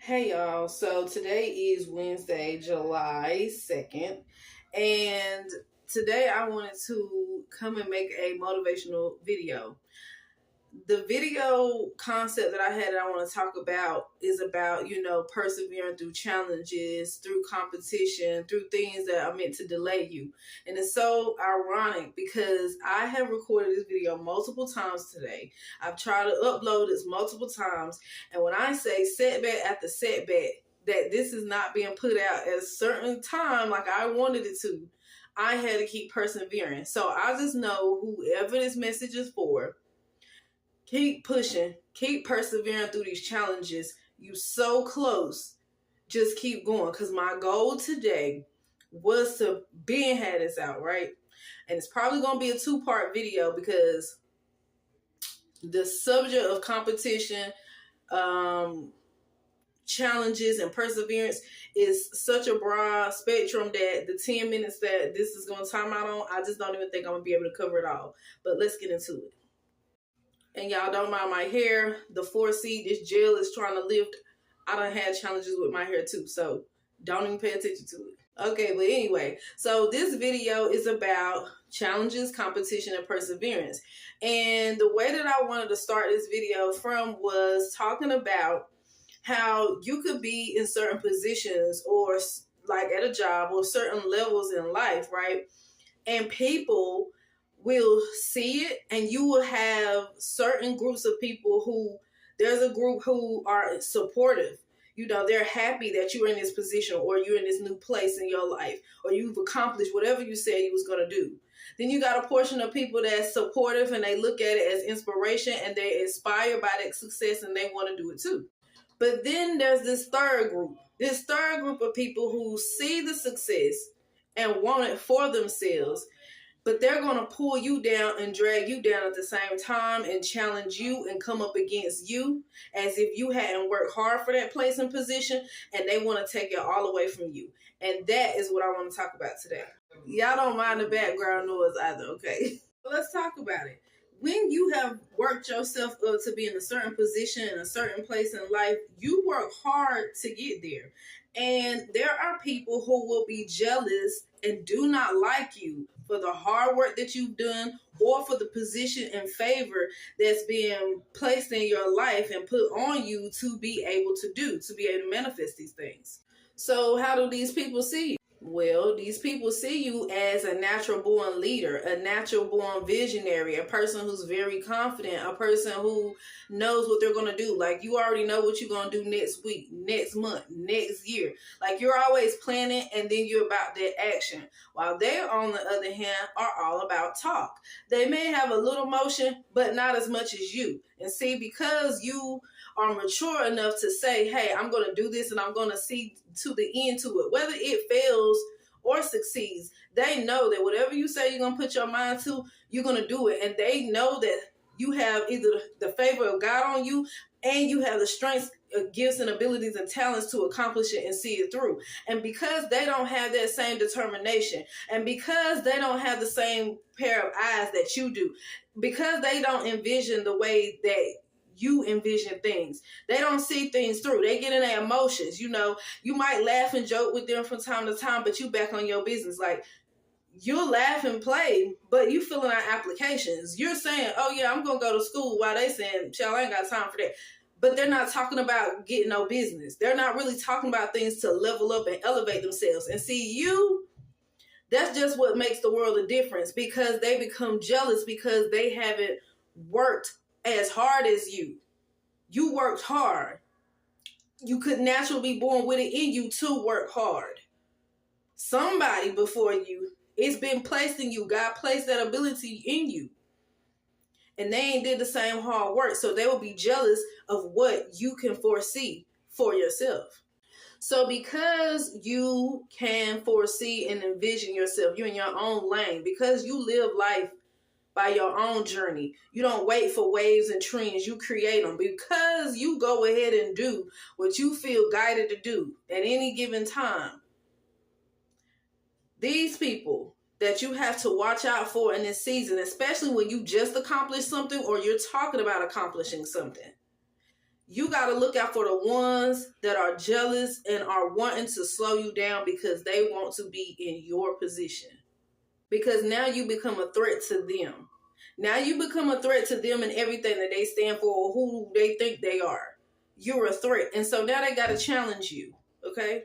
Hey y'all, so today is Wednesday, July 2nd, and today I wanted to come and make a motivational video. The video concept that I had that I want to talk about is about, persevering through challenges, through competition, through things that are meant to delay you. And it's so ironic because I have recorded this video multiple times today. I've tried to upload this multiple times. And when I say setback after setback, that this is not being put out at a certain time like I wanted it to, I had to keep persevering. So I just know whoever this message is for, keep pushing, keep persevering through these challenges. You so close. Just keep going. Because my goal today was to had this out, right? And it's probably going to be a 2-part video because the subject of competition, challenges, and perseverance is such a broad spectrum that the 10 minutes that this is going to time out on, I just don't even think I'm going to be able to cover it all. But let's get into it. And y'all don't mind my hair. The 4C, this gel is trying to lift. I done had challenges with my hair too, so don't even pay attention to it. Okay, but anyway, so this video is about challenges, competition, and perseverance. And the way that I wanted to start this video from was talking about how you could be in certain positions or like at a job or certain levels in life, right? And people will see it, and you will have certain groups of people who, there's a group who are supportive. They're happy that you're in this position or you're in this new place in your life or you've accomplished whatever you said you was going to do. Then you got a portion of people that's supportive and they look at it as inspiration and they're inspired by that success and they want to do it too. But then there's this third group of people who see the success and want it for themselves, but they're going to pull you down and drag you down at the same time and challenge you and come up against you as if you hadn't worked hard for that place and position, and they want to take it all away from you. And that is what I want to talk about today. Y'all don't mind the background noise either, okay? Let's talk about it. When you have worked yourself up to be in a certain position, in a certain place in life, you work hard to get there. And there are people who will be jealous and do not like you for the hard work that you've done or for the position and favor that's being placed in your life and put on you to be able to manifest these things. So how do these people see you? Well, these people see you as a natural born leader, a natural born visionary, a person who's very confident, a person who knows what they're going to do. Like, you already know what you're going to do next week, next month, next year. Like, you're always planning and then you're about that action. While they, on the other hand, are all about talk. They may have a little motion, but not as much as you. And see, because you are mature enough to say, hey, I'm going to do this and I'm going to see to the end to it. Whether it fails or succeeds, they know that whatever you say you're going to put your mind to, you're going to do it. And they know that you have either the favor of God on you and you have the strengths, gifts, and abilities and talents to accomplish it and see it through. And because they don't have that same determination, and because they don't have the same pair of eyes that you do, because they don't envision the way that you envision things, they don't see things through. They get in their emotions. You might laugh and joke with them from time to time, but you back on your business. Like, you'll laugh and play, but you filling out applications. You're saying, oh yeah, I'm going to go to school, while they saying, child, I ain't got time for that. But they're not talking about getting no business. They're not really talking about things to level up and elevate themselves. And see, that's just what makes the world a difference, because they become jealous because they haven't worked as hard as you. You worked hard. You could naturally be born with it in you to work hard. Somebody before you, it's been placed in you. God placed that ability in you. And they ain't did the same hard work. So they will be jealous of what you can foresee for yourself. So because you can foresee and envision yourself, you're in your own lane, because you live life by your own journey. You don't wait for waves and trends. You create them, because you go ahead and do what you feel guided to do at any given time. These people that you have to watch out for in this season, especially when you just accomplished something or you're talking about accomplishing something, You got to look out for the ones that are jealous and are wanting to slow you down because they want to be in your position. Because now you become a threat to them. Now you become a threat to them and everything that they stand for or who they think they are. You're a threat. And so now they got to challenge you. Okay?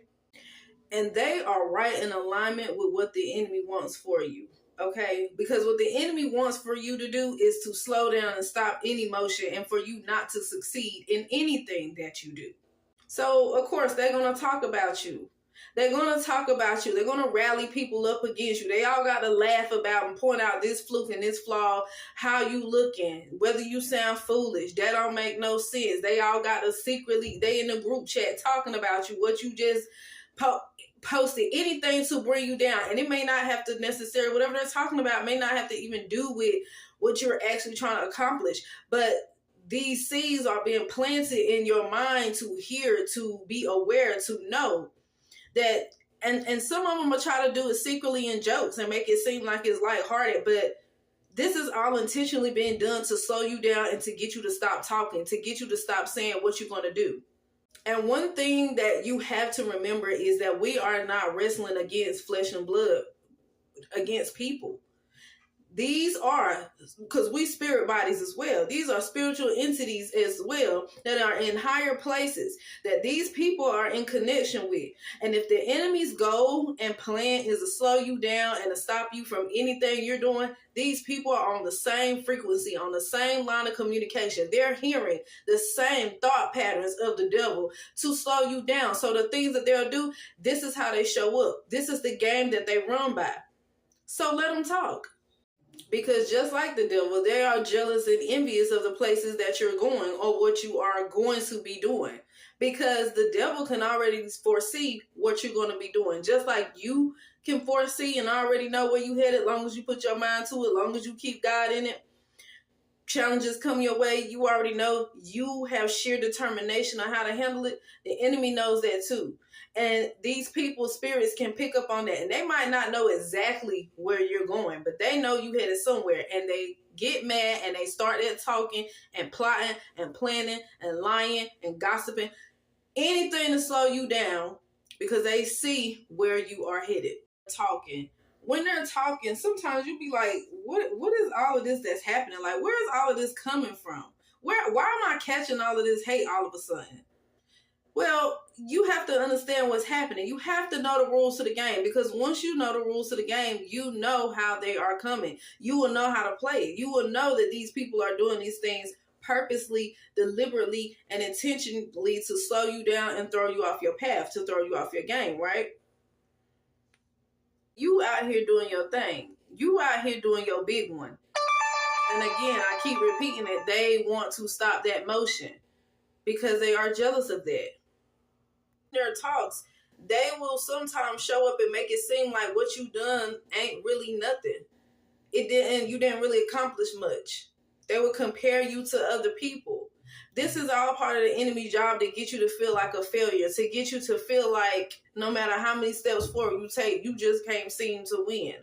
And they are right in alignment with what the enemy wants for you. Okay? Because what the enemy wants for you to do is to slow down and stop any motion and for you not to succeed in anything that you do. So, of course, they're going to talk about you. They're going to talk about you. They're going to rally people up against you. They all got to laugh about and point out this fluke and this flaw, how you looking, whether you sound foolish. That don't make no sense. They all got to secretly, they in the group chat talking about you, what you just posted, anything to bring you down. And it may not have to necessarily, whatever they're talking about may not have to even do with what you're actually trying to accomplish. But these seeds are being planted in your mind to hear, to be aware, to know that, and some of them will try to do it secretly in jokes and make it seem like it's lighthearted, but this is all intentionally being done to slow you down and to get you to stop talking, to get you to stop saying what you're going to do. And one thing that you have to remember is that we are not wrestling against flesh and blood, against people. These are, because we spirit bodies as well, these are spiritual entities as well that are in higher places that these people are in connection with. And if the enemy's goal and plan is to slow you down and to stop you from anything you're doing, these people are on the same frequency, on the same line of communication. They're hearing the same thought patterns of the devil to slow you down. So the things that they'll do, this is how they show up. This is the game that they run by. So let them talk. Because just like the devil, they are jealous and envious of the places that you're going or what you are going to be doing. Because the devil can already foresee what you're going to be doing. Just like you can foresee and already know where you headed, as long as you put your mind to it, as long as you keep God in it. Challenges come your way, you already know, you have sheer determination on how to handle it. The enemy knows that too. And these people's spirits can pick up on that. And they might not know exactly where you're going, but they know you headed somewhere. And they get mad and they start there talking and plotting and planning and lying and gossiping. Anything to slow you down because they see where you are headed. Talking. When they're talking, sometimes you be like, what is all of this that's happening? Like, where is all of this coming from? Why am I catching all of this hate all of a sudden? Well, you have to understand what's happening. You have to know the rules to the game, because once you know the rules to the game, you know how they are coming. You will know how to play it. You will know that these people are doing these things purposely, deliberately, and intentionally to slow you down and throw you off your path, to throw you off your game, right? You out here doing your thing. You out here doing your big one. And again, I keep repeating it. They want to stop that motion because they are jealous of that. Their talks, they will sometimes show up and make it seem like what you done ain't really nothing. You didn't really accomplish much. They will compare you to other people. This is all part of the enemy's job to get you to feel like a failure, to get you to feel like no matter how many steps forward you take, you just can't seem to win.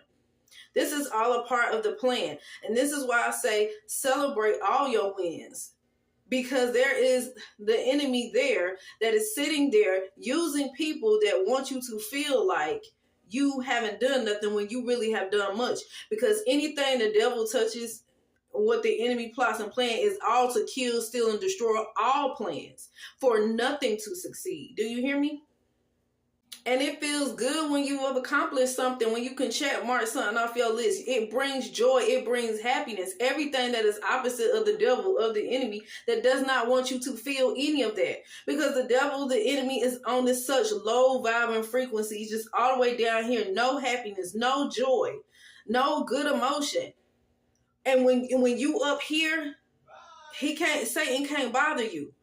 This is all a part of the plan. And this is why I say celebrate all your wins. Because there is the enemy there that is sitting there using people that want you to feel like you haven't done nothing when you really have done much. Because anything the devil touches, what the enemy plots and plan is all to kill, steal, and destroy all plans for nothing to succeed. Do you hear me? And it feels good when you have accomplished something, when you can check mark something off your list. It brings joy. It brings happiness. Everything that is opposite of the devil, of the enemy, that does not want you to feel any of that. Because the devil, the enemy, is on this such low vibrant frequency, just all the way down here. No happiness, no joy, no good emotion. And when you up here, Satan can't bother you.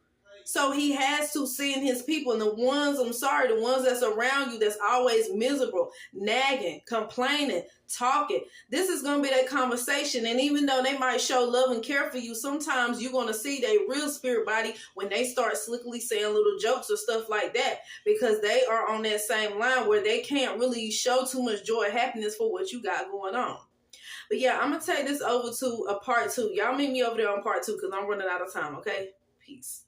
So he has to send his people, and the ones that's around you that's always miserable, nagging, complaining, talking. This is going to be that conversation. And even though they might show love and care for you, sometimes you're going to see their real spirit body when they start slickly saying little jokes or stuff like that, because they are on that same line where they can't really show too much joy or happiness for what you got going on. But yeah, I'm going to take this over to a part 2. Y'all meet me over there on part 2 because I'm running out of time, okay? Peace.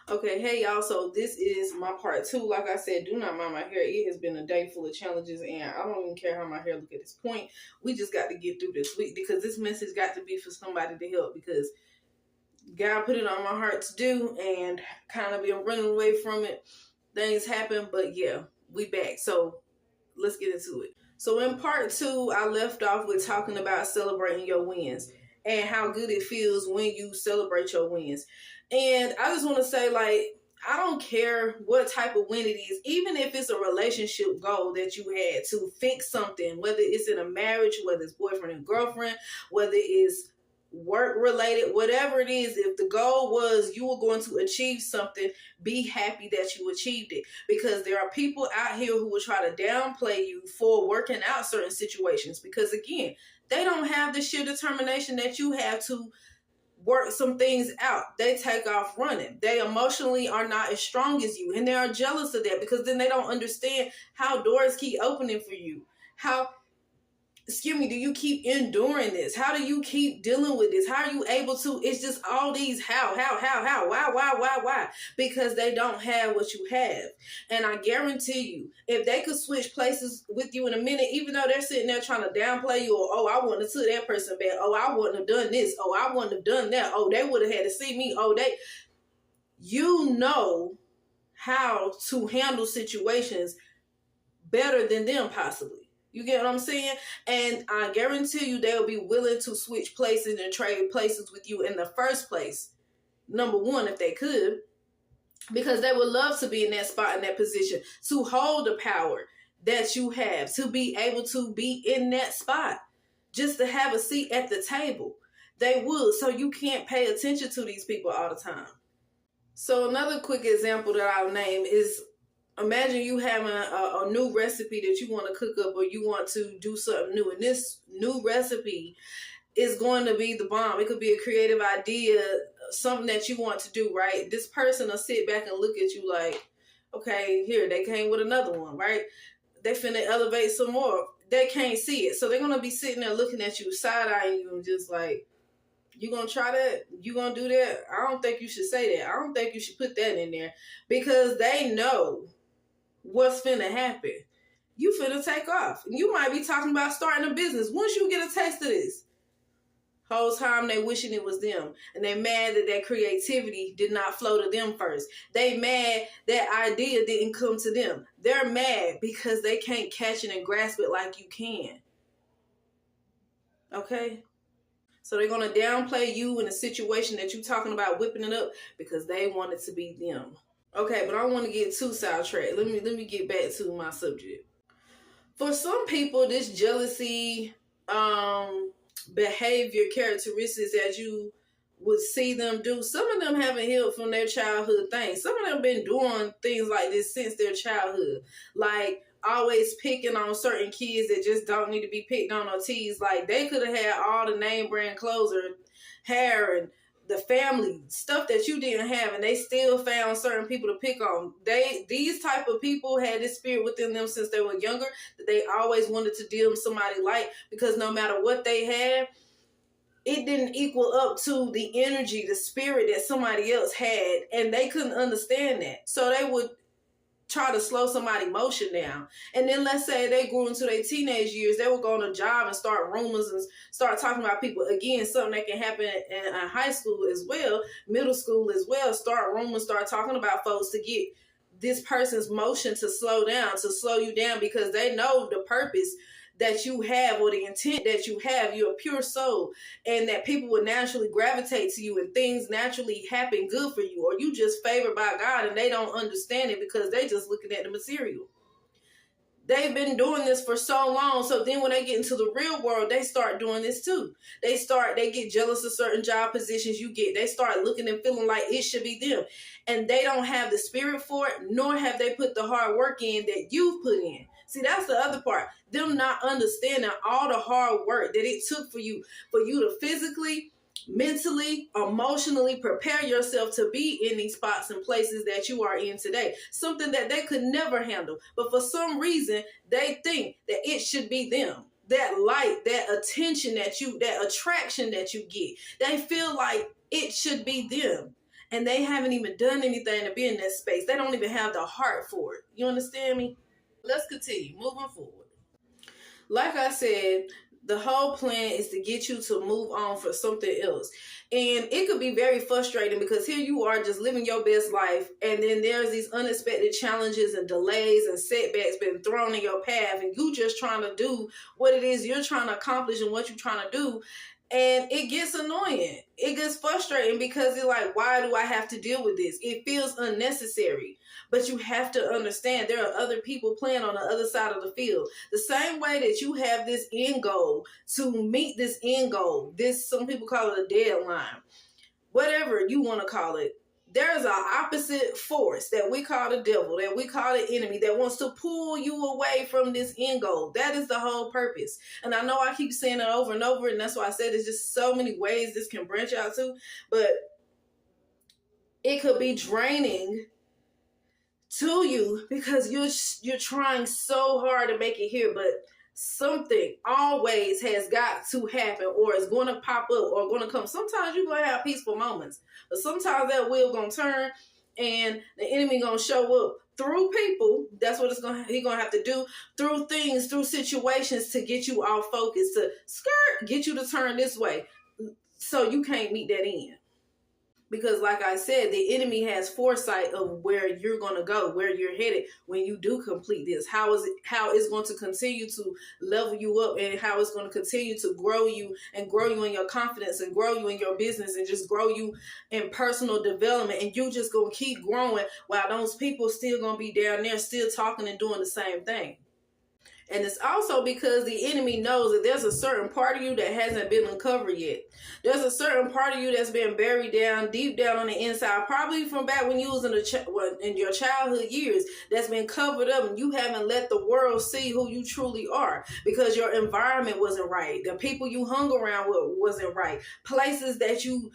Okay, hey y'all, so this is my part 2. Like I said, do not mind my hair. It has been a day full of challenges, and I don't even care how my hair look at this point. We just got to get through this week because this message got to be for somebody to help, because God put it on my heart to do, and kind of been running away from it. Things happen, but yeah, we back. So let's get into it. So in part 2, I left off with talking about celebrating your wins and how good it feels when you celebrate your wins. And I just want to say, like, I don't care what type of win it is, even if it's a relationship goal that you had to fix something, whether it's in a marriage, whether it's boyfriend and girlfriend, whether it's work related, whatever it is. If the goal was you were going to achieve something, be happy that you achieved it, because there are people out here who will try to downplay you for working out certain situations, because again, they don't have the sheer determination that you have to work some things out. They take off running. They emotionally are not as strong as you, and they are jealous of that, because then they don't understand how doors keep opening for you. Do you keep enduring this? How do you keep dealing with this? How are you able to? It's just all these how, why? Because they don't have what you have. And I guarantee you, if they could switch places with you in a minute, even though they're sitting there trying to downplay you, or, oh, I wouldn't have took that person back. Oh, I wouldn't have done this. Oh, I wouldn't have done that. Oh, they would have had to see me. You know how to handle situations better than them, possibly. You get what I'm saying? And I guarantee you they'll be willing to switch places and trade places with you in the first place. Number one, if they could, because they would love to be in that spot, in that position, to hold the power that you have, to be able to be in that spot, just to have a seat at the table. They would. So you can't pay attention to these people all the time. So another quick example that I'll name is, imagine you having a new recipe that you want to cook up, or you want to do something new, and this new recipe is going to be the bomb. It could be a creative idea, something that you want to do, right? This person will sit back and look at you like, okay, here, they came with another one, right? They finna elevate some more. They can't see it. So they're going to be sitting there looking at you, side-eyeing you, and just like, you gonna try that? You gonna do that? I don't think you should say that. I don't think you should put that in there, because they know what's finna happen. You finna take off. You might be talking about starting a business. Once you get a taste of this, whole time they wishing it was them. And they mad that creativity did not flow to them first. They mad that idea didn't come to them. They're mad because they can't catch it and grasp it like you can. Okay? So they're going to downplay you in a situation that you're talking about whipping it up, because they want it to be them. Okay, but I don't want to get too sidetracked. Let me get back to my subject. For some people, this jealousy, behavior, characteristics that you would see them do, some of them haven't healed from their childhood things. Some of them been doing things like this since their childhood. Like, always picking on certain kids that just don't need to be picked on or teased. Like, they could have had all the name brand clothes or hair and the family stuff that you didn't have, and they still found certain people to pick on. These type of people had this spirit within them since they were younger, that they always wanted to deal with somebody like, because no matter what they had, it didn't equal up to the energy, the spirit that somebody else had, and they couldn't understand that. So they would try to slow somebody's motion down. And then let's say they grew into their teenage years, they would go on a job and start rumors and start talking about people. Again, something that can happen in high school as well, middle school as well. Start rumors, start talking about folks to get this person's motion to slow down, to slow you down, because they know the purpose that you have, or the intent that you have. You're a pure soul, and that people will naturally gravitate to you, and things naturally happen good for you, or you just favored by God and they don't understand it because they just looking at the material. They've been doing this for so long, so then when they get into the real world, they start doing this too. They get jealous of certain job positions you get. They start looking and feeling like it should be them, and they don't have the spirit for it, nor have they put the hard work in that you've put in. See, that's the other part. Them not understanding all the hard work that it took for you to physically, mentally, emotionally prepare yourself to be in these spots and places that you are in today. Something that they could never handle. But for some reason, they think that it should be them. That light, that attention that attraction that you get. They feel like it should be them. and they haven't even done anything to be in that space. They don't even have the heart for it. You understand me? Let's continue moving forward. Like I said, the whole plan is to get you to move on for something else. And it could be very frustrating because here you are just living your best life, and then there's these unexpected challenges and delays and setbacks being thrown in your path, and you just trying to do what it is you're trying to accomplish and what you're trying to do. And it gets annoying. It gets frustrating because it's like, why do I have to deal with this? It feels unnecessary. But you have to understand there are other people playing on the other side of the field. The same way that you have this end goal to meet this end goal, this, some people call it a deadline, whatever you want to call it. There's an opposite force that we call the devil, that we call the enemy, that wants to pull you away from this end goal. That is the whole purpose. And I know I keep saying it over and over, and that's why I said there's just so many ways this can branch out to, but it could be draining to you because you're trying so hard to make it here, but something always has got to happen, or it's going to pop up, or going to come. Sometimes you're going to have peaceful moments, but sometimes that wheel going to turn and the enemy going to show up through people. That's what he's going to have to do, through things, through situations, to get you off focus, to get you to turn this way so you can't meet that end. Because like I said, the enemy has foresight of where you're going to go, where you're headed when you do complete this. How it's going to continue to level you up, and how it's going to continue to grow you and grow you in your confidence and grow you in your business and just grow you in personal development. And you just going to keep growing while those people still going to be down there still talking and doing the same thing. And it's also because the enemy knows that there's a certain part of you that hasn't been uncovered yet. There's a certain part of you that's been buried down, deep down on the inside, probably from back when you was in your childhood years, that's been covered up, and you haven't let the world see who you truly are because your environment wasn't right. The people you hung around with wasn't right. Places that you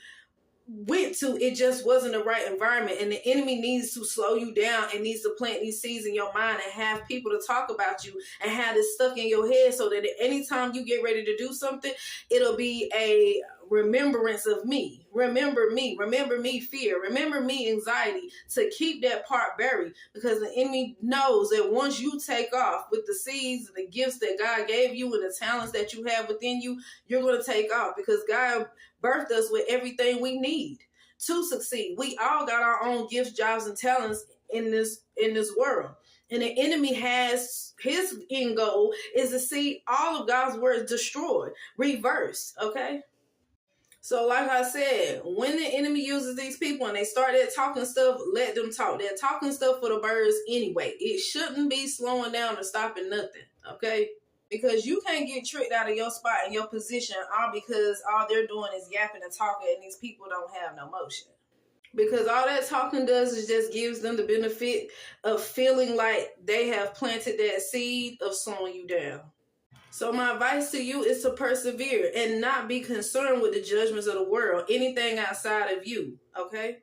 went to, it just wasn't the right environment, and the enemy needs to slow you down and needs to plant these seeds in your mind and have people to talk about you and have this stuck in your head so that anytime you get ready to do something, it'll be a remembrance of me. Remember me fear, remember me anxiety, to keep that part buried, because the enemy knows that once you take off with the seeds and the gifts that God gave you and the talents that you have within you, you're going to take off, because God birthed us with everything we need to succeed. We all got our own gifts, jobs, and talents in this world. And the enemy has his end goal is to see all of God's words destroyed, reversed, okay? So like I said, when the enemy uses these people and they start that talking stuff, let them talk. They're talking stuff for the birds anyway. It shouldn't be slowing down or stopping nothing, okay? Because you can't get tricked out of your spot and your position all because all they're doing is yapping and talking, and these people don't have no motion. Because all that talking does is just gives them the benefit of feeling like they have planted that seed of slowing you down. So my advice to you is to persevere and not be concerned with the judgments of the world, anything outside of you, okay?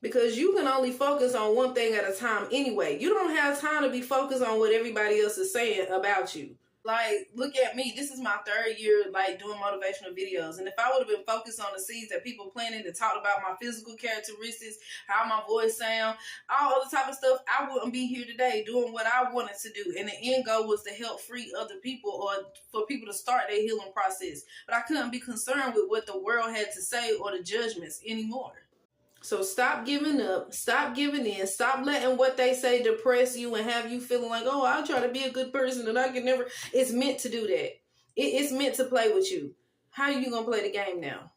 Because you can only focus on one thing at a time anyway. You don't have time to be focused on what everybody else is saying about you. Like, look at me. This is my third year, like, doing motivational videos. And if I would have been focused on the seeds that people planted and talked about my physical characteristics, how my voice sound, all other type of stuff, I wouldn't be here today doing what I wanted to do. And the end goal was to help free other people, or for people to start their healing process. But I couldn't be concerned with what the world had to say or the judgments anymore. So stop giving up, stop giving in, stop letting what they say depress you and have you feeling like, oh, I'll try to be a good person and I can never. It's meant to do that. It's meant to play with you. How are you going to play the game now?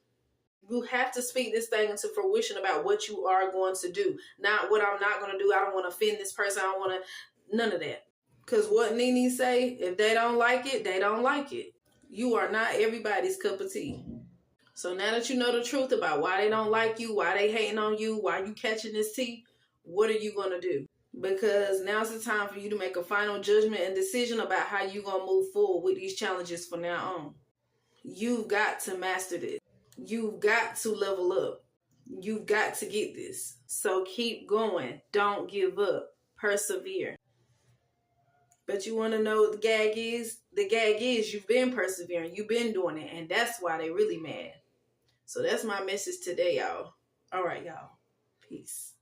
You have to speak this thing into fruition about what you are going to do. Not what I'm not going to do. I don't want to offend this person. I don't want to, none of that. Because what Nene say, if they don't like it, they don't like it. You are not everybody's cup of tea. So now that you know the truth about why they don't like you, why they hating on you, why you catching this tea, what are you going to do? Because now's the time for you to make a final judgment and decision about how you're going to move forward with these challenges from now on. You've got to master this. You've got to level up. You've got to get this. So keep going. Don't give up. Persevere. But you want to know what the gag is? The gag is you've been persevering. You've been doing it. And that's why they really mad. So that's my message today, y'all. All right, y'all. Peace.